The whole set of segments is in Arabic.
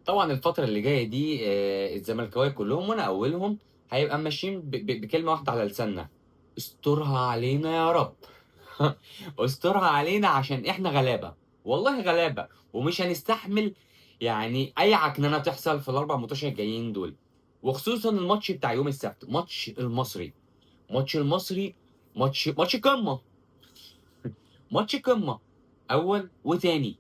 طبعًا الفترة اللي جاية دي الزملكاوية كلّهم وأنا أولهم هيبقى ماشيين بكلمة واحدة على لساننا، استرها علينا يا رب. استرها علينا عشان إحنا غلابة، والله غلابة، ومش هنستحمل يعني أي عكننة تحصل في ال4 ماتشات الجايين دول، وخصوصًا الماتش بتاع يوم السبت، ماتش المصري، ماتش المصري ماتش قمة، ماتش قمة، أول وتاني،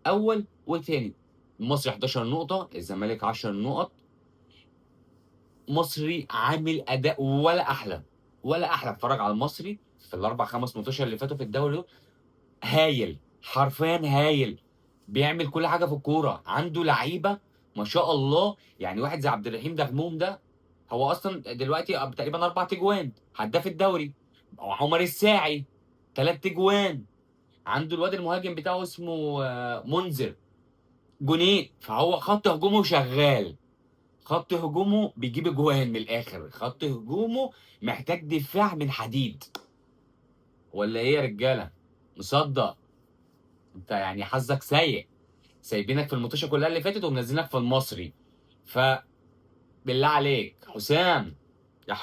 أول وتاني، المصري 11 نقطة، الزمالك 10 نقط. مصري عامل أداء ولا أحلى، ولا أحلى. اتفرّج على المصري في ال4، 5 ماتشات اللي فاتوا في الدوري دول، هايل، حرفيًا هايل، بيعمل كل حاجة في الكورة، عنده لعيبة ما شاء الله، يعني واحد زي عبد الرحيم دغموم ده، هو أصلًا دلوقتي تقريبًا 4 تجوان، هداف الدوري، عمر الساعي 3 تجوان، عنده الواد المهاجم بتاعه اسمه منذر جونين، فهو خط هجومه شغال. خط هجومه بيجيب أجوان من الآخر، خط هجومه محتاج دفاع من حديد، والّا إيه يا رجالة؟ مصدّق، أنت يعني حظك سيء، سايبينك في المُطوشة كلّها اللي فاتت ومنزّلينك في المصري، فبالله عليك حسام، يا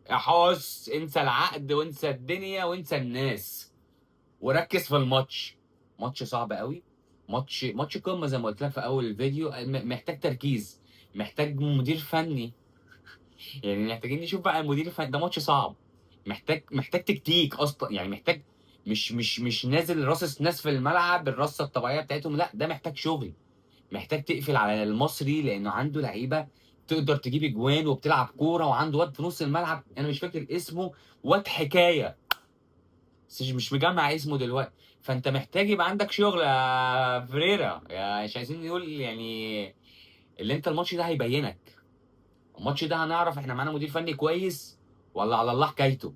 يا انسى العقد وانسى الدنيا وانسى الناس، وركّز في الماتش، ماتش صعب أوي، ماتش قمة زي ما قُلت لك في أول الفيديو، محتاج تركيز، محتاج مدير فني. يعني محتاجين نشوف بقى المدير ده ماتش صعب، محتاج تكتيك أصلًا، يعني محتاج مش نازل راصص ناس في الملعب الرصة الطبيعية بتاعتهم، لأ ده محتاج شغل، محتاج تقفل على المصري لإنه عنده لعيبة تقدر تجيب أجوان وبتلعب كورة، وعنده واد في نُص الملعب أنا مش فاكر اسمه، واد حكاية، بس مش مجمّع اسمه دلوقتي، فأنت محتاج يبقى عندك شغل يا فريرا، مش عايزين نقول يعني اللي أنت الماتش ده هيبيّنك. الماتش ده هنعرف إحنا معانا مدير فني كويس والّا على الله حكايته،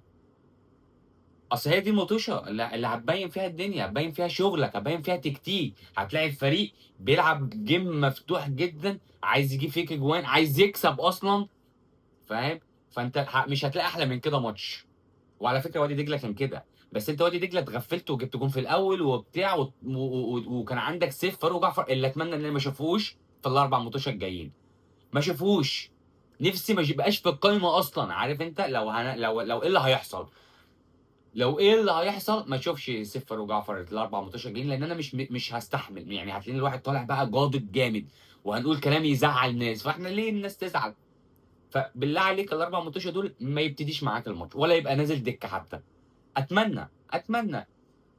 أصل هي دي المطوشة اللي هتبيّن فيها الدنيا، هتبيّن فيها شغلك، هتبيّن فيها تكتيك، هتلاقي الفريق بيلعب game مفتوح جدًا، عايز يجيب فيك أجوان، عايز يكسب أصلًا، فاهم؟ فأنت مش هتلاقي أحلى من كده ماتش، وعلى فكرة وادي دجلة كان كده، بس أنت وادي دجلة اتغفّلت وجبت جون في الأول وبتاع وكان عندك سيف فاروق جعفر اللي أتمنى إن أنا ما اشوفهوش في ال4 ماتشات الجايين. ما اشوفوش، نفسي ما يبقاش في القايمة أصلًا، عارف أنت لو إيه اللي هيحصل، لو إيه اللي هيحصل ما اشوفش سيف فاروق جعفر ال4 ماتشات الجايين، لإن أنا مش هاستحمل، يعني هتلاقيني الواحد طالع بقى جادد جامد، وهنقول كلام يزعّل ناس، فإحنا ليه الناس تزعل؟ فبالله عليك ال4 ماتشات دول ما يبتديش معاك الماتش، ولا يبقى نازل دكة حتى، أتمنى.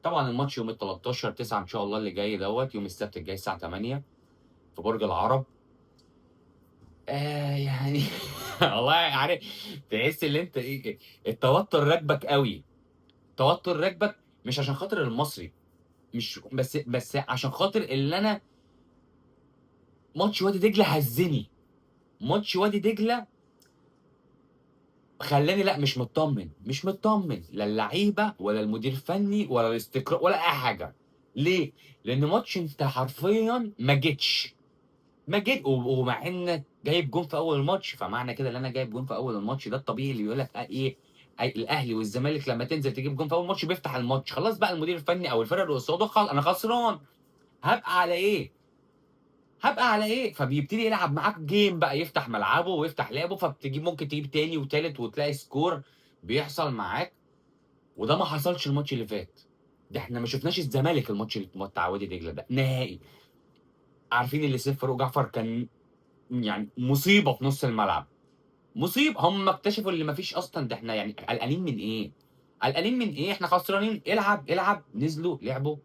طبعًا الماتش يوم ال13/9 إن شاء الله اللي جاي دوّة، يوم السبت الجاي الساعة 20:00 في برج العرب. يعني والله عارف تحس اللي أنت إيه، التوتر راكبك أوي، التوتر راكبك مش عشان خاطر المصري، مش بس عشان خاطر اللي أنا ماتش وادي دجلة هزّني، ماتش وادي دجلة خلّاني لأ مش متطمن، لا اللعيبة ولا المدير الفني ولا ولا أي حاجة، ليه؟ لإن ماتش أنت حرفيًا ما جيتش. ما جيت ومع إنك جايب جون في أول الماتش، فمعنى كده إن أنا جايب جون في أول الماتش ده الطبيعي اللي يقول لك إيه، الأهلي والزمالك لمّا تنزل تجيب جون في أول ماتش بيفتح الماتش، خلاص بقى المدير الفني أو الفرقة اللي قصاده أنا خسران، هابقى على إيه، هابقى على إيه؟ فبيبتدي يلعب معاك game بقى، يفتح ملعبه ويفتح لعبه، ممكن تجيب تاني وتالت وتلاقي score بيحصل معاك، وده ما حصلش الماتش اللي فات، ده إحنا ما شُفناش الزمالك الماتش بتاع وادي دجلة ده نهائي، عارفين اللي سيف فاروق جعفر كان يعني مصيبة في نُص الملعب. هم اكتشفوا اللي ما فيش أصلًا، ده إحنا يعني قلقانين من إيه؟ قلقانين من إيه؟ إحنا خسرانين، العب، نزلوا لعبوا،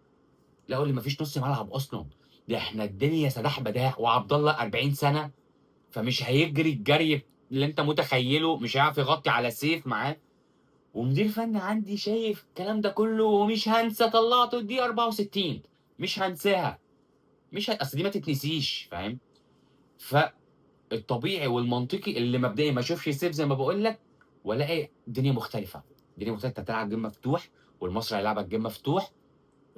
لقوا اللي ما فيش نُص ملعب أصلًا، ده إحنا الدنيا سداح مداح، وعبد الله 40 سَنة، فمش هيجري الجري اللي أنت متخيّله، مش هيعرف يغطي على سيف معاه، ومدير فني عندي شايف الكلام ده كلّه ومش هانسى طلّعته الدقيقة 64 مش هانساها، مش أصل دي ما تتنسيش، فاهم؟ ف الطبيعي والمنطقي اللي مبدئيًا ما اشوفش سيف زي ما باقول لك، والاقي الدنيا مختلفة، الدنيا مختلفة، أنت هتلعب جيم مفتوح والمصري هيلاعبك جيم مفتوح،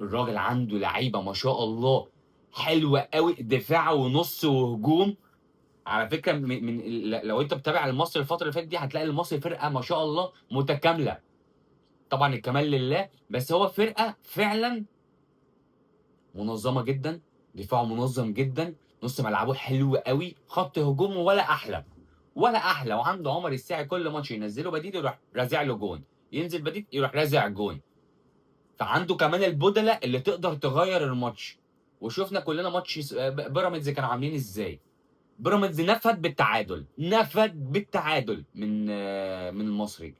الراجل عنده لعيبة ما شاء الله حلوة أوي، دفاع ونُص وهجوم، على فكرة من لو أنت متابع المصري الفترة اللي فاتت دي هتلاقي المصري فرقة ما شاء الله متكاملة، طبعًا الكمال لله، بس هو فرقة فعلًا منظمة جدًا، دفاعه منظم جدًا، نص ملعبه حلو قوي، خط هجومه ولا احلى ولا احلى، وعنده عمر الساعي كل ماتش ينزله بديل يروح رازع له جون، ينزل بديل يروح رازع جون. فعنده كمان البدله اللي تقدر تغير الماتش. وشفنا كلنا ماتش بيراميدز كانوا عاملين ازاي. بيراميدز نفد بالتعادل، نفد بالتعادل من المصري.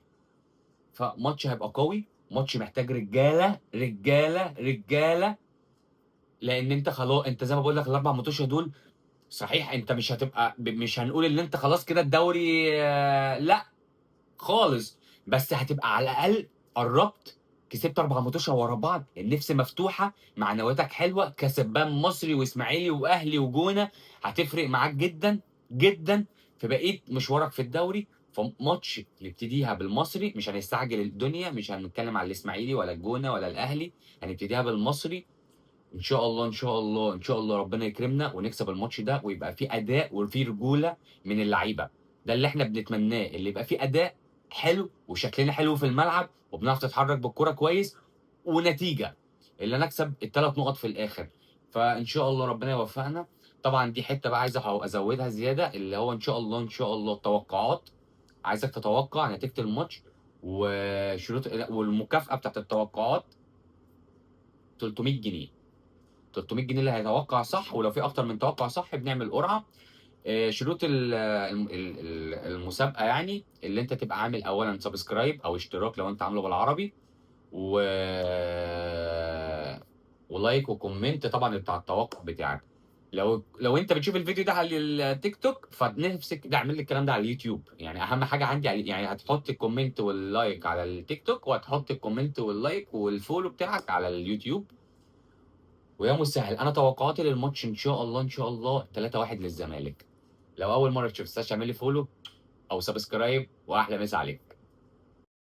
فماتش هيبقى قوي، ماتش محتاج رجاله رجاله رجاله. لان انت خلاص، انت زي ما بقول لك الاربع ماتشات دول صحيح انت مش هتبقى مش هنقول ان انت خلاص كده الدوري لا خالص، بس هتبقى على الاقل قربت، كسبت 4 ماتشات ورا بعض، النفس مفتوحه، معنوياتك حلوه، كسبان مصري واسماعيلي واهلي وجونه، هتفرق معاك جدا جدا في بقيه مشوارك في الدوري. فماتش نبتديها بالمصري، مش هنستعجل الدنيا، مش هنتكلم على الاسماعيلي ولا الجونه ولا الاهلي، هنبتديها بالمصري. ان شاء الله ان شاء الله ان شاء الله ربنا يكرمنا ونكسب الماتش ده، ويبقى في اداء وفي رجوله من اللعيبه. ده اللي احنا بنتمناه، اللي يبقى في اداء حلو وشكلنا حلو في الملعب وبنعرف نتحرك بالكرة كويس، ونتيجه اللي نكسب الثلاث نقط في الاخر. فان شاء الله ربنا يوفقنا. طبعا دي حته بقى عايز ازودها زياده، اللي هو ان شاء الله ان شاء الله التوقعات. عايزك تتوقع نتيجه الماتش وشروط والمكافاه بتاعت التوقعات 300 جنيه. 300 جنيه اللي هيتوقع صح، ولو في اكتر من توقع صح بنعمل قرعه. شروط المسابقه يعني اللي انت تبقى عامل اولا سبسكرايب او اشتراك لو انت عامله بالعربي، و ولايك وكومنت طبعا بتاع التوقع بتاعك. لو انت بتشوف الفيديو ده على التيك توك، فنفسك تعمل لي الكلام ده على اليوتيوب. يعني اهم حاجه عندي يعني هتحط الكومنت واللايك على التيك توك، وهتحط الكومنت واللايك والفولو بتاعك على اليوتيوب. ويا مسهل، انا توقعاتي للماتش ان شاء الله ان شاء الله 3-1 للزمالك. لو اول مره تشوف الساعه اعمل لي فولو او سبسكرايب، واحلى مسا عليك.